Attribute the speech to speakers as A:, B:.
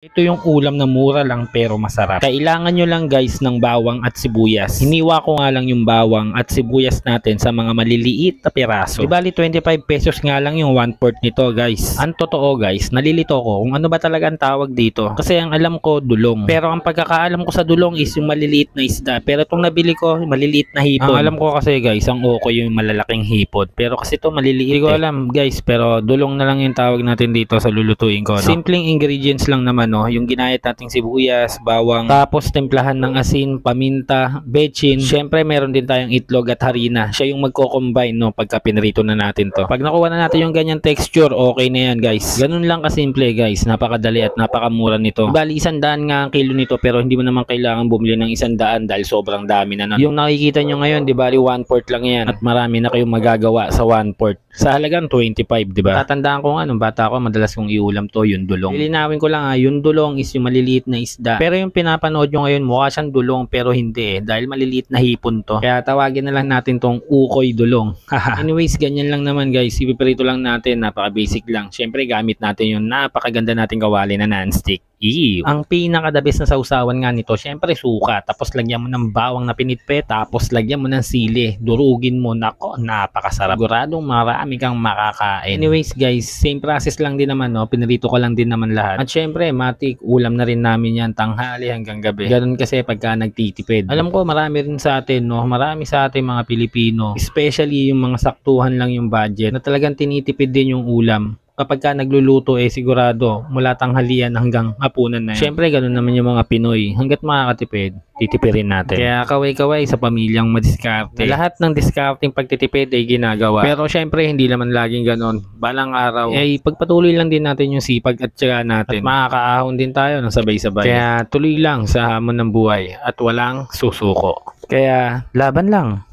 A: Ito yung ulam na mura lang pero masarap. Kailangan nyo lang guys ng bawang at sibuyas. Hiniwa ko nga lang yung bawang at sibuyas natin sa mga maliliit na piraso. Di bali 25 pesos nga lang yung 1/4 nito guys. Ang totoo guys, nalilito ko kung ano ba talaga ang tawag dito. Kasi ang alam ko dulong. Pero ang pagkakaalam ko sa dulong is yung maliliit na isda. Pero itong nabili ko, maliliit na hipon. Ang alam ko kasi guys, ang okoy yung malalaking hipon. Pero kasi ito maliliit. Hindi ko alam guys, pero dulong na lang yung tawag natin dito sa lulutuin ko. No? Simpleng ingredients lang naman. No, yung ginayat nating sibuyas, bawang, tapos templahan ng asin, paminta, bechin. Syempre meron din tayong itlog at harina. Siya yung magko-combine no pagka pinrito na natin to. Pag nakuha na natin yung ganyang texture, okay na yan guys. Ganun lang kasimple guys. Napakadali at napakamura nito. Bali 100 nga ang kilo nito pero hindi mo naman kailangan bumili ng 100 dahil sobrang dami na. Yung nakikita nyo ngayon, di bali 1/4 lang yan at marami na kayong magagawa sa 1/4. Sa halagang 25, di ba? Tatandaan ko nga nung bata ko, madalas kong iulam to, yung dulong. Lilinawin ko lang yung dulong is yung maliliit na isda. Pero yung pinapanood nyo ngayon, mukha siyang dulong pero hindi dahil maliliit na hipon to. Kaya tawagin na lang natin tong ukoy dulong. Anyways, ganyan lang naman guys. Ipiprito lang natin, napaka basic lang. Syempre gamit natin yung napakaganda nating kawali na non-stick. Ew. Ang pinaka-the-best na sausawan nga nito, syempre suka, tapos lagyan mo ng bawang na pinitpet, tapos lagyan mo ng sili, durugin mo, nako, napakasarap. Siguradong marami kang makakain. Anyways guys, same process lang din naman, no? Pinrito ko lang din naman lahat. At syempre, matik, ulam na rin namin yan, tanghali hanggang gabi. Ganun kasi pagka nagtitipid. Alam ko, marami rin sa atin, no? Marami sa atin mga Pilipino, especially yung mga saktuhan lang yung budget, na talagang tinitipid din yung ulam. Kapag ka nagluluto sigurado mula tanghalian hanggang hapunan na yan. Siyempre ganun naman yung mga Pinoy. Hanggat makakatipid, titipirin natin. Kaya kaway-kaway sa pamilyang madiskarte. Lahat ng diskarting pagtitipid ay ginagawa. Pero siyempre hindi naman laging ganon. Balang araw pagpatuloy lang din natin yung sipag at tiyaga natin. At makakaahon din tayo ng sabay-sabay. Kaya tuloy lang sa hamon ng buhay at walang susuko. Kaya laban lang.